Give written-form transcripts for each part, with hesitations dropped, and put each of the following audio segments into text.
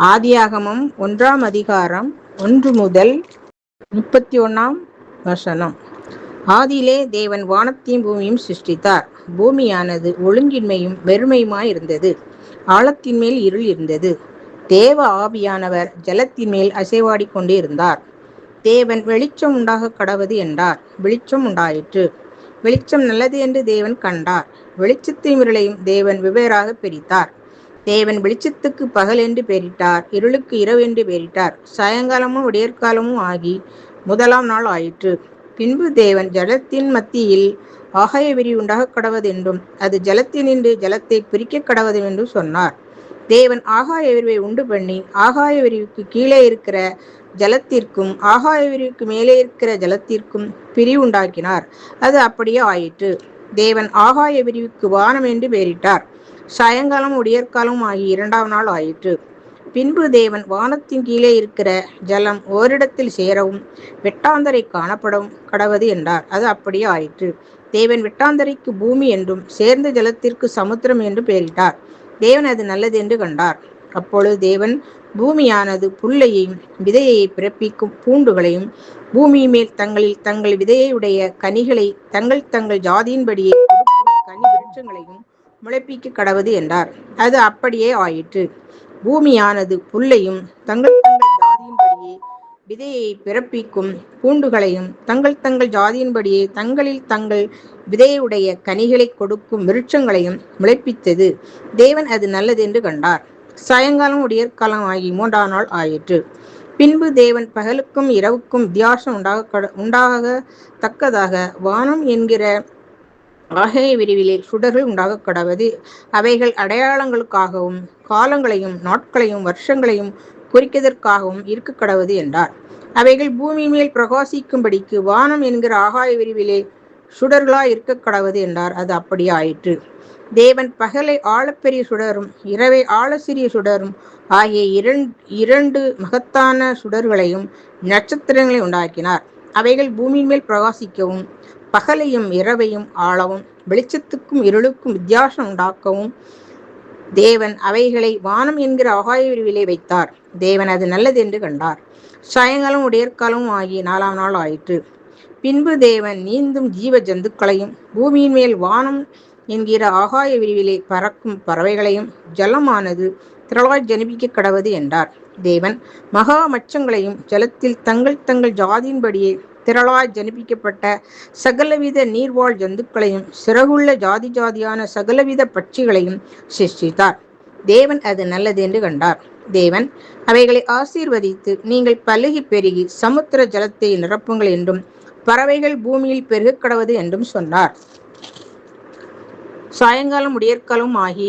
ஆதியாகமம் 1ஆம் அதிகாரம் 1 முதல் 31ஆம் வசனம். ஆதியிலே தேவன் வானத்தையும் பூமியும் சிருஷ்டித்தார். பூமியானது ஒழுங்கின்மையும் வெறுமையுமாயிருந்தது. ஆழத்தின் மேல் இருள் இருந்தது. தேவ ஆவியானவர் ஜலத்தின் மேல் அசைவாடி கொண்டிருந்தார். தேவன் வெளிச்சம் உண்டாக கடவது என்றார். வெளிச்சம் உண்டாயிற்று. வெளிச்சம் நல்லது என்று தேவன் கண்டார். வெளிச்சத்தையும் இருளையும் தேவன் வெவ்வேறாக பிரித்தார். தேவன் வெளிச்சத்துக்கு பகல் என்று பெயரிட்டார், இருளுக்கு இரவு என்று பெயரிட்டார். சாயங்காலமும் விடியற்காலமும் ஆகி 1ஆம் நாள் ஆயிற்று. பின்பு தேவன் ஜலத்தின் மத்தியில் ஆகாய விரிவு உண்டாக கடவதென்றும் அது ஜலத்தினின்று ஜலத்தை பிரிக்க கடவதென்றும் சொன்னார். தேவன் ஆகாய விரிவை உண்டு பண்ணி ஆகாய விரிவுக்கு கீழே இருக்கிற ஜலத்திற்கும் ஆகாய விரிவுக்கு மேலே இருக்கிற ஜலத்திற்கும் பிரிவு உண்டாக்கினார். அது அப்படியே ஆயிற்று. தேவன் ஆகாய விரிவுக்கு வானம் என்று பெயரிட்டார். சாயங்காலம் விடியற்காலம் ஆகி 2ஆம் நாள் ஆயிற்று. பின்பு தேவன் வானத்தின் கீழே இருக்கிற ஜலம் ஓரிடத்தில் சேரவும் வெட்டாந்தரை காணப்படவும் கடவது என்றார். அது அப்படியே ஆயிற்று. தேவன் வெட்டாந்தரைக்கு பூமி என்றும் சேர்ந்த ஜலத்திற்கு சமுத்திரம் என்றும் பெயரிட்டார். தேவன் அது நல்லது என்று கண்டார். அப்பொழுது தேவன் பூமியானது புல்லையும் விதையை பிறப்பிக்கும் பூண்டுகளையும் பூமியின் மேல் தங்களில் தங்கள் விதையை உடைய கனிகளை தங்கள் தங்கள் ஜாதியின்படியே கனி விருட்சங்களையும் முளைப்பிக்க கடவது என்றார். அது அப்படியே ஆயிற்று. பூமியானது புல்லையும் தங்கள் தங்கள் ஜாதியின்படியே விதையை பிறப்பிக்கும் பூண்டுகளையும் தங்கள் தங்கள் ஜாதியின்படியே தங்களில் தங்கள் விதையுடைய கனிகளை கொடுக்கும் விருட்சங்களையும் முளைப்பித்தது. தேவன் அது நல்லது என்று கண்டார். சாயங்காலம் விடியற்காலம் ஆகி 3ஆம் நாள் ஆயிற்று. பின்பு தேவன் பகலுக்கும் இரவுக்கும் வித்தியாசம் உண்டாகத்தக்கதாக வானம் என்கிற ஆகாய விரிவிலே சுடர்கள் உண்டாக கடவது. அவைகள் அடையாளங்களுக்காகவும் காலங்களையும் நாட்களையும் வருஷங்களையும் குறிக்கதற்காகவும் இருக்க கடவது என்றார். அவைகள் பூமி மேல் பிரகாசிக்கும்படிக்கு வானம் என்கிற ஆகாய விரிவிலே சுடர்களாய் இருக்க கடவது என்றார். அது அப்படியே ஆயிற்று. தேவன் பகலை ஆழப்பெரிய சுடரும் இரவை ஆழ சிறிய சுடரும் ஆகிய இரண்டு மகத்தான சுடர்களையும் நட்சத்திரங்களையும் உண்டாக்கினார். அவைகள் பூமியின் மேல் பிரகாசிக்கவும் பகலையும் இரவையும் ஆளவும் வெளிச்சத்துக்கும் இருளுக்கும் வித்தியாசம் உண்டாக்கவும் தேவன் அவைகளை வானம் என்கிற ஆகாய விரிவிலே வைத்தார். தேவன் அது நல்லது என்று கண்டார். சாயங்காலம் விடியற்காலமும் ஆகி 4ஆம் நாள் ஆயிற்று. பின்பு தேவன் நீந்தும் ஜீவ ஜந்துக்களையும் பூமியின் மேல் வானம் என்கிற ஆகாய விரிவிலே பறக்கும் பறவைகளையும் ஜலமானது திரளாய் ஜனிப்பிக்க கடவது என்றார். தேவன் மகா மச்சங்களையும் ஜலத்தில் தங்கள் தங்கள் ஜாதியின்படியே திரளாய் ஜனிப்பிக்கப்பட்ட சகலவித நீர்வாழ் ஜந்துக்களையும் சிறகுள்ள ஜாதி ஜாதியான சகலவித பட்சிகளையும் சிருஷ்டித்தார். தேவன் அது நல்லது என்று கண்டார். தேவன் அவைகளை ஆசீர்வதித்து, நீங்கள் பலுகி பெருகி சமுத்திர ஜலத்தை நிரப்புங்கள் என்றும் பறவைகள் பூமியில் பெருக கடவது என்றும் சொன்னார். சாயங்காலம் விடியற்காலம் ஆகி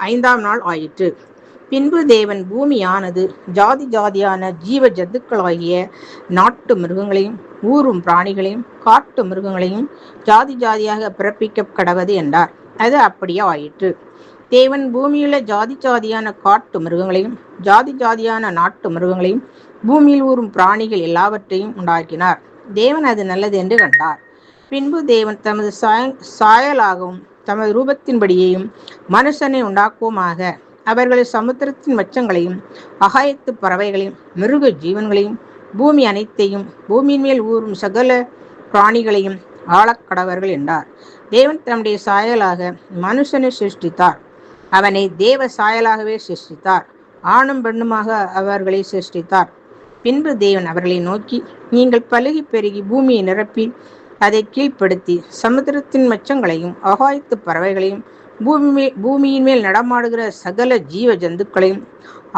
5ஆம் நாள் ஆயிற்று. பின்பு தேவன் பூமியானது ஜாதி ஜாதியான ஜீவ ஜந்துக்களாகிய நாட்டு மிருகங்களையும் ஊரும் பிராணிகளையும் காட்டு மிருகங்களையும் ஜாதி ஜாதியாக பிறப்பிக்க கடவது என்றார். அது அப்படியே ஆயிற்று. தேவன் பூமியுள்ள ஜாதி ஜாதியான காட்டு மிருகங்களையும் ஜாதி ஜாதியான நாட்டு மிருகங்களையும் பூமியில் ஊரும் பிராணிகள் எல்லாவற்றையும் உண்டாக்கினார். தேவன் அது நல்லது என்று கண்டார். பின்பு தேவன் தமது சாயலாகவும் தமது ரூபத்தின்படியேயும் மனுஷனை உண்டாக்குவோமாக. அவர்களை சமுத்திரத்தின் மச்சங்களையும் ஆகாயத்து பறவைகளையும் மிருக ஜீவன்களையும் பூமி அனைத்தையும் பூமியின் மேல் ஊறும் சகல பிராணிகளையும் ஆளக்கடவர்கள் என்றார். தேவன் தம்முடைய சாயலாக மனுஷனை சிருஷ்டித்தார். அவனை தேவ சாயலாகவே சிருஷ்டித்தார். ஆணும் பெண்ணுமாக அவர்களை சிருஷ்டித்தார். பின்பு தேவன் அவர்களை நோக்கி, நீங்கள் பலுகி பெருகி பூமியை நிரப்பி அதை கீழ்ப்படுத்தி சமுத்திரத்தின் மச்சங்களையும் ஆகாயத்து பறவைகளையும் பூமியின் மேல் நடமாடுகிற சகல ஜீவ ஜந்துக்களையும்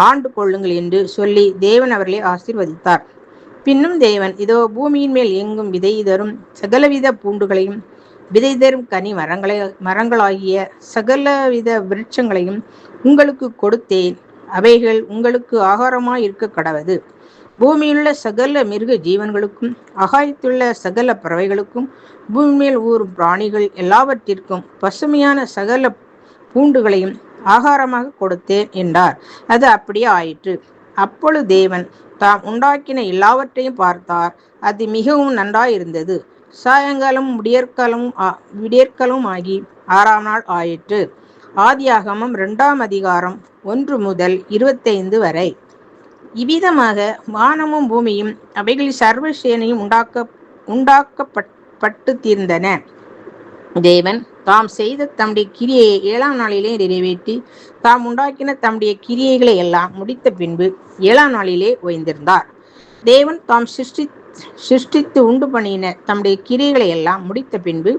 ஆண்டு கொள்ளுங்கள் என்று சொல்லி தேவன் அவர்களை ஆசீர்வதித்தார். பின்னும் தேவன், இதோ பூமியின் மேல் எங்கும் விதை தரும் சகலவித பூண்டுகளையும் விதை தரும் கனி மரங்களாகிய சகலவித விருட்சங்களையும் உங்களுக்கு கொடுத்தேன். அவைகள் உங்களுக்கு ஆகாரமாய் இருக்க கடவது. பூமியிலுள்ள சகல மிருக ஜீவன்களுக்கும் ஆகாயத்துள்ள சகல பறவைகளுக்கும் பூமி மேல் ஊறும் பிராணிகள் எல்லாவற்றிற்கும் பசுமையான சகல பூண்டுகளையும் ஆகாரமாக கொடுத்தேன் என்றார். அது அப்படியே ஆயிற்று. அப்பொழுது தேவன் தாம் உண்டாக்கின எல்லாவற்றையும் பார்த்தார். அது மிகவும் நன்றாயிருந்தது. சாயங்காலம் விடியற்காலமும் ஆகி 6ஆம் நாள் ஆயிற்று. ஆதியாகமம் 2ஆம் அதிகாரம் 1 முதல் 25 வரை. இவ்விதமாக வானமும் பூமியும் அவைகளில் சர்வ சேனையும் உண்டாக்கப்பட்டு தீர்ந்தன. தேவன் தாம் செய்த தம்முடைய கிரியையை 7ஆம் நாளிலே நிறைவேற்றி தாம் உண்டாக்கின தம்முடைய கிரியைகளை எல்லாம் முடித்த பின்பு 7ஆம் நாளிலே ஓய்ந்திருந்தார். தேவன் தாம் சிருஷ்டித்து உண்டு பண்ணின தம்முடைய கிரியைகளை எல்லாம் முடித்த பின்பு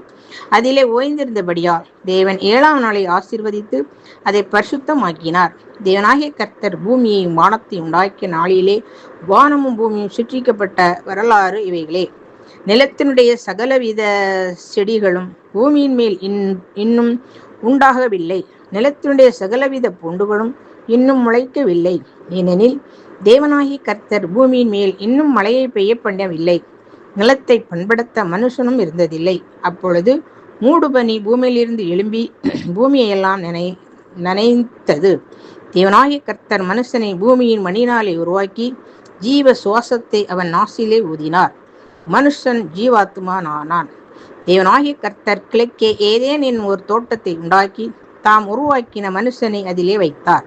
அதிலே ஓய்ந்திருந்தபடியால் தேவன் 7ஆம் நாளை ஆசீர்வதித்து அதை பரிசுத்தமாக்கினார். தேவனாகிய கர்த்தர் பூமியையும் வானத்தையும் உண்டாக்கிய நாளிலே வானமும் பூமியும் சிருஷ்டிக்கப்பட்ட வரலாறு இவைகளே. நிலத்தினுடைய சகலவித செடிகளும் பூமியின் மேல் இன்னும் உண்டாகவில்லை. நிலத்தினுடைய சகலவித பூண்டுகளும் இன்னும் முளைக்கவில்லை. ஏனெனில் தேவனாகிய கர்த்தர் பூமியின் மேல் இன்னும் மழையை பெய்ய பண்ணவில்லை. நிலத்தை பண்படுத்த மனுஷனும் இருந்ததில்லை. அப்பொழுது மூடுபனி பூமியிலிருந்து எழும்பி பூமியையெல்லாம் நனைத்தது. தேவனாகிய கர்த்தர் மனுஷனை பூமியின் மணினாலே உருவாக்கி ஜீவ சுவாசத்தை அவன் நாசிலே ஊதினார். மனுஷன் ஜீவாத்மானானான். தேவனாகிய கர்த்தர் கிழக்கே ஏதேன் என்னும் ஒரு தோட்டத்தை உண்டாக்கி தாம் உருவாக்கின மனுஷனை அதிலே வைத்தார்.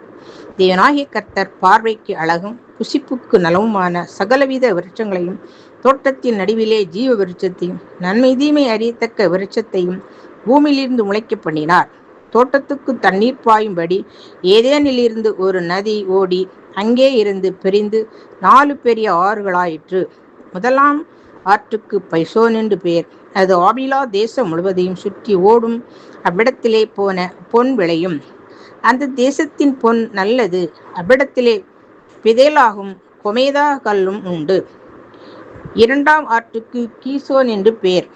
தேவனாகிய கர்த்தர் பார்வைக்கு அழகும் புசிப்புக்கு நலவுமான சகலவித விருட்சங்களையும் தோட்டத்தின் நடுவிலே ஜீவ விருட்சத்தையும் நன்மை தீமை அறியத்தக்க விருட்சத்தையும் பூமியிலிருந்து முளைக்க பண்ணினார். தோட்டத்துக்கு தண்ணீர் பாயும்படி ஏதேனிலிருந்து ஒரு நதி ஓடி அங்கே இருந்து பிரிந்து 4 பெரிய ஆறுகளாயிற்று. முதலாம் ஆற்றுக்கு பைசோன் என்று பெயர். அது ஆபிலா தேசம் முழுவதையும் சுற்றி ஓடும். அவ்விடத்திலே பொன் விளையும். அந்த தேசத்தின் பொன் நல்லது. அவ்விடத்திலே பிதேலாகும் கொமேதா கல்லும் உண்டு. 2ஆம் ஆற்றுக்கு கீசோன் என்று பெயர்.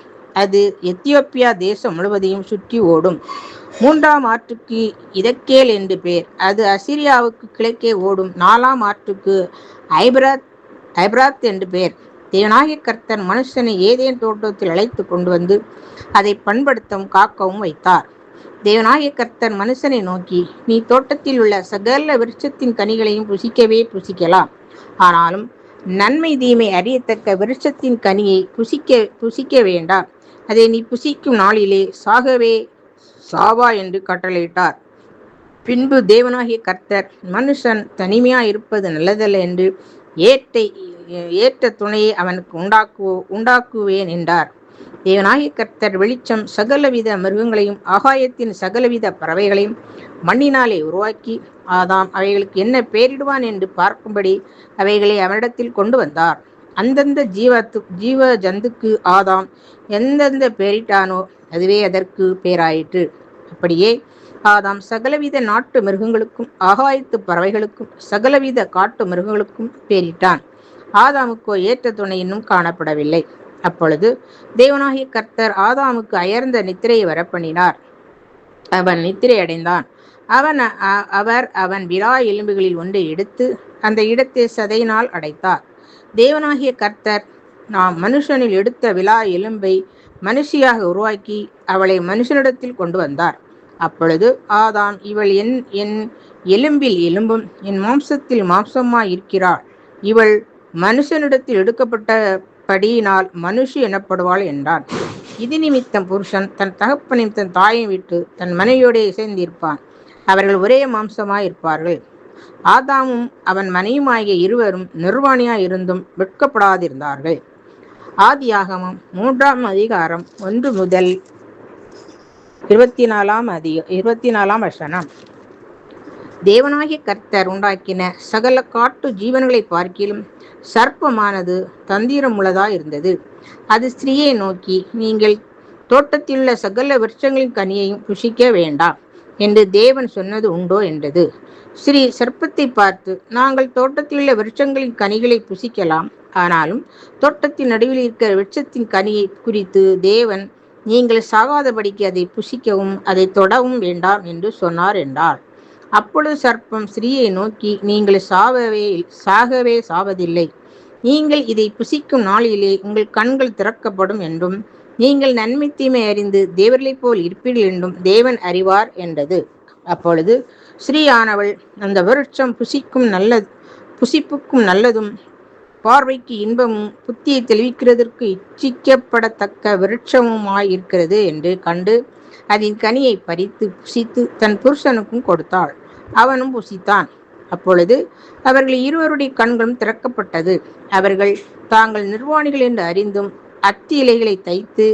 அது எத்தியோப்பியா தேசம் முழுவதையும் சுற்றி ஓடும். 3ஆம் ஆற்றுக்கு இதக்கேல் என்று பெயர். அது அசிரியாவுக்கு கிழக்கே ஓடும். 4ஆம் ஆற்றுக்கு ஐப்ராத் என்று பெயர். தேவனாகிய கர்த்தர் மனுஷனை ஏதேன் தோட்டத்தில் அழைத்து கொண்டு வந்து அதை பண்படுத்தவும் காக்கவும் வைத்தார். தேவனாகிய கர்த்தர் மனுஷனை நோக்கி, நீ தோட்டத்தில் உள்ள சகல விருட்சத்தின் கனிகளையும் புசிக்கலாம். ஆனாலும் நன்மை தீமை அறியத்தக்க விருட்சத்தின் கனியை புசிக்க வேண்டாம். அதை நீ புசிக்கும் நாளிலே சாவா என்று கட்டளையிட்டார். பின்பு தேவனாகிய கர்த்தர் மனுஷன் தனிமையாயிருப்பது நல்லதல்ல என்று ஏற்ற துணையை அவனுக்கு உண்டாக்குவேன் என்றார். தேவனாகிய கர்த்தர் வெளிச்சம் சகலவித மிருகங்களையும் ஆகாயத்தின் சகலவித பறவைகளையும் மண்ணினாலே உருவாக்கி ஆதாம் அவைகளுக்கு என்ன பெயரிடுவான் என்று பார்க்கும்படி அவைகளை அவனிடத்தில் கொண்டு வந்தார். அந்தந்த ஜீவ ஜந்துக்கு ஆதாம் எந்தெந்த பெயரிட்டானோ அதுவே அதற்கு பெயராயிற்று. அப்படியே ஆதாம் சகலவித நாட்டு மிருகங்களுக்கும் ஆகாயத்து பறவைகளுக்கும் சகலவித காட்டு மிருகங்களுக்கும் பெயரிட்டான். ஆதாமுக்கோ ஏற்ற துணை இன்னும் காணப்படவில்லை. அப்பொழுது தேவனாகிய கர்த்தர் ஆதாமுக்கு அயர்ந்த நித்திரையை வரப்பண்ணினார். அவன் நித்திரை அடைந்தான். அவன் விலா எலும்புகளில் ஒன்றை எடுத்து அந்த இடத்தை சதையினால் அடைத்தார். தேவனாகிய கர்த்தர் நாம் மனுஷனில் எடுத்த விலா எலும்பை மனுஷியாக உருவாக்கி அவளை மனுஷனிடத்தில் கொண்டு வந்தார். அப்பொழுது ஆதாம், இவள் என் எலும்பில் எலும்பும் என் மாம்சத்தில் மாம்சமாய் இருக்கிறாள். இவள் மனுஷனிடத்தில் எடுக்கப்பட்டபடியினால் மனுஷி எனப்படுவாள் என்றான். இது நிமித்தம் புருஷன் தன் தகப்பனையும் தன் தாயை விட்டு தன் மனைவியோடு இசைந்திருப்பான். அவர்கள் ஒரே மாம்சமாய் இருப்பார்கள். ஆதாமும் அவன் மனைவியுமாகிய இருவரும் நிர்வாணியாய் இருந்தும் வெட்கப்படாதிருந்தார்கள். ஆதியாகமம் 3ஆம் அதிகாரம் 1 முதல் 24ஆம் வசனம். தேவனாகிய கர்த்தர் உண்டாக்கின சகல காட்டு ஜீவன்களை பார்க்கிலும் சர்ப்பமானது தந்திரமுள்ளதாய் இருந்தது. அது ஸ்திரீயை நோக்கி, நீங்கள் தோட்டத்திலுள்ள சகல விருட்சங்களின் கனியையும் புசிக்க வேண்டாம் என்று தேவன் சொன்னது உண்டோ என்றது. ஸ்திரீ சர்ப்பத்தை பார்த்து, நாங்கள் தோட்டத்திலுள்ள விருட்சங்களின் கனிகளை புசிக்கலாம். ஆனாலும் தோட்டத்தின் நடுவில் இருக்கிற விருட்சத்தின் கனியை குறித்து தேவன், நீங்கள் சாகாதபடிக்கு அதை புசிக்கவும் அதை தொடவும் வேண்டாம் என்று சொன்னார் என்றார். அப்பொழுது சர்ப்பம் ஸ்திரீயை நோக்கி, நீங்கள் சாகவே சாவதில்லை. நீங்கள் இதை புசிக்கும் நாளிலே உங்கள் கண்கள் திறக்கப்படும் என்றும் நீங்கள் நன்மை தீமை அறிந்து தேவர்களைப் போல் இருப்பீர்கள் என்றும் தேவன் அறிவார் என்றது. அப்பொழுது ஸ்திரீயானவள், அந்த விருட்சம் புசிப்புக்கும் நல்லதும் பார்வைக்கு இன்பமும் புத்தியை தெளிவிக்கிறதற்கு இச்சிக்கப்படத்தக்க விருட்சமுமாயிருக்கிறது என்று கண்டு அதன் கனியை பறித்து புசித்து தன் புருஷனுக்கும் கொடுத்தாள். அவனும் புசித்தான். அப்பொழுது அவர்கள் இருவருடைய கண்களும் திறக்கப்பட்டது. அவர்கள் தாங்கள் நிர்வாணிகள் என்று அறிந்தும் அத்தி இலைகளை தைத்து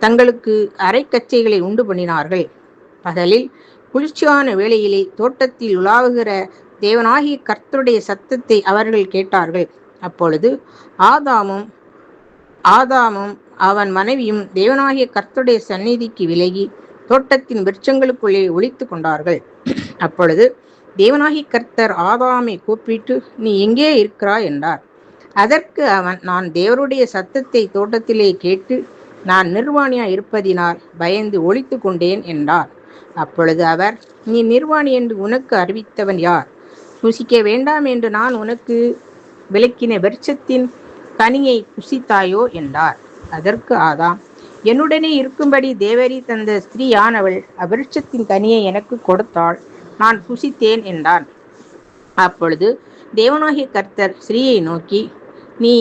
தங்களுக்கு அரைக்கச்சைகளை உண்டு பண்ணினார்கள். பகலில் குளிர்ச்சியான வேளையிலே தோட்டத்தில் உலாவுகிற தேவனாகிய கர்த்தருடைய சத்தத்தை அவர்கள் கேட்டார்கள். அப்பொழுது ஆதாமும் அவன் மனைவியும் தேவனாகிய கர்த்தருடைய சந்நிதிக்கு விலகி தோட்டத்தின் விருட்சங்களுக்குள்ளே ஒளித்து கொண்டார்கள். அப்பொழுது தேவனாகிய கர்த்தர் ஆதாமை கூப்பிட்டு, நீ எங்கே இருக்கிறாய் என்றார். அதற்கு அவன், நான் தேவருடைய சத்தத்தை தோட்டத்திலே கேட்டு நான் நிர்வாணியாய் இருப்பதினால் பயந்து ஒளித்து கொண்டேன் என்றார். அப்பொழுது அவர், நீ நிர்வாணி என்று உனக்கு அறிவித்தவன் யார்? புசிக்க வேண்டாம் என்று நான் உனக்கு விலக்கின விருட்சத்தின் கனியை புசித்தாயோ என்றார். அதற்கு ஆதாம், என்னுடனே இருக்கும்படி தேவரி தந்த ஸ்திரீயானவள் அவ்விருட்சத்தின் கனியை எனக்கு கொடுத்தாள், நான் புசித்தேன் என்றான். அப்பொழுது தேவனாகிய கர்த்தர் ஸ்திரீயை நோக்கி, நீ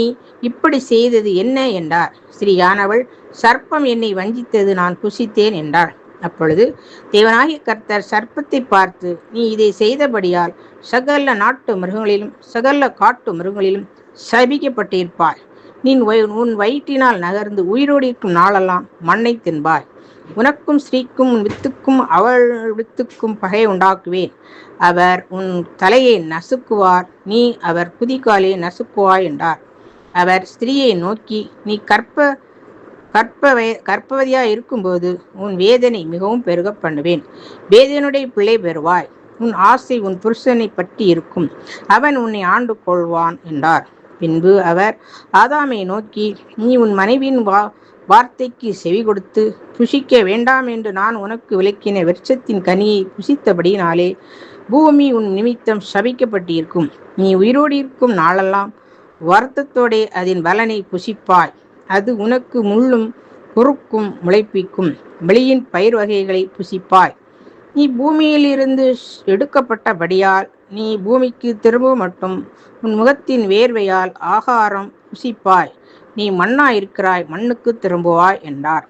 இப்படி செய்தது என்ன என்றார். ஸ்திரீயானவள், சர்ப்பம் என்னை வஞ்சித்தது, நான் புசித்தேன் என்றாள். அப்பொழுது தேவனாகிய கர்த்தர் சர்ப்பத்தை பார்த்து, நீ இதை செய்தபடியால் சகல நாட்டு மிருகங்களிலும் சகல காட்டு மிருகங்களிலும் சபிக்கப்பட்டிருப்பாய். நீ உன் வயிற்றினால் நகர்ந்து உயிரோடு இருக்கும் நாளெல்லாம் மண்ணை தின்பாய். உனக்கும் ஸ்ரீக்கும் உன் வித்துக்கும் அவள் வித்துக்கும் பகை உண்டாக்குவேன். அவர் உன் தலையை நசுக்குவார், நீ அவர் குதிகாலை நசுக்குவாய் என்றார். அவர் ஸ்திரீயை நோக்கி, நீ கர்ப்பவதியாய் இருக்கும்போது உன் வேதனை மிகவும் பெருக பண்ணுவேன். வேதனுடைய பிள்ளை பெறுவாய். உன் ஆசை உன் புருஷனை பற்றி இருக்கும், அவன் உன்னை ஆண்டு கொள்வான் என்றார். பின்பு அவர் ஆதாமை நோக்கி, நீ உன் மனைவியின் வார்த்தைக்கு செவி கொடுத்து புசிக்க வேண்டாம் என்று நான் உனக்கு விலக்கின விருட்சத்தின் கனியை புசித்தபடியினாலே பூமி உன் நிமித்தம் சபிக்கப்பட்டிருக்கும். நீ உயிரோடு இருக்கும் நாளெல்லாம் வருத்தத்தோடே அதன் பலனை புசிப்பாய். அது உனக்கு முள்ளும் குறுக்கும் முளைப்பிக்கும். வெளியின் பயிர் வகைகளை புசிப்பாய். நீ பூமியிலிருந்து எடுக்கப்பட்டபடியால் நீ பூமிக்கு திரும்ப மட்டும் உன் முகத்தின் வேர்வையால் ஆகாரம் புசிப்பாய். நீ மண்ணாயிருக்கிறாய், மண்ணுக்கு திரும்புவாய் என்றார்.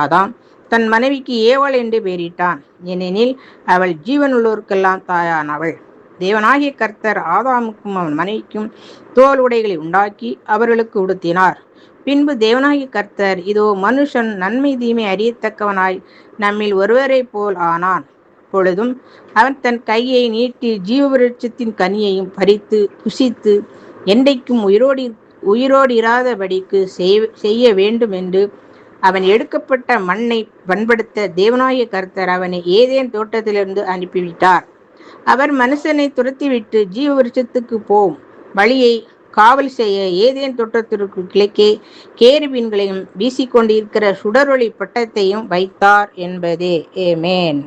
ஆதாம் தன் மனைவிக்கு ஏவாள் என்று பெயரிட்டான், ஏனெனில் அவள் ஜீவனுள்ளோருக்கெல்லாம் தாயானவள். தேவனாகிய கர்த்தர் ஆதாமுக்கும் அவன் மனைவிக்கும் தோல் உடைகளை உண்டாக்கி அவர்களுக்கு உடுத்தினார். பின்பு தேவனாகிய கர்த்தர், இதோ மனுஷன் நன்மை தீமை அறியத்தக்கவனாய் நம்மில் ஒருவரை போல் ஆனான். பொழுதும் அவன் தன் கையை நீட்டி ஜீவவிருட்சத்தின் கனியையும் பறித்து புசித்து என்றைக்கும் உயிரோடு இராதபடிக்கு செய்ய வேண்டும் என்று அவன் எடுக்கப்பட்ட மண்ணை பண்படுத்த தேவனாகிய கர்த்தர் அவனை ஏதேன் தோட்டத்திலிருந்து அனுப்பிவிட்டார். அவர் மனுஷனை துரத்திவிட்டு ஜீவ விருட்சத்துக்கு போம் வழியை காவல் செய்ய ஏதேன் தோட்டத்திற்கு கிழக்கே கேருபீன்களையும் வீசிக்கொண்டிருக்கிற சுடரொளி பட்டத்தையும் வைத்தார் என்பதே. ஆமென்.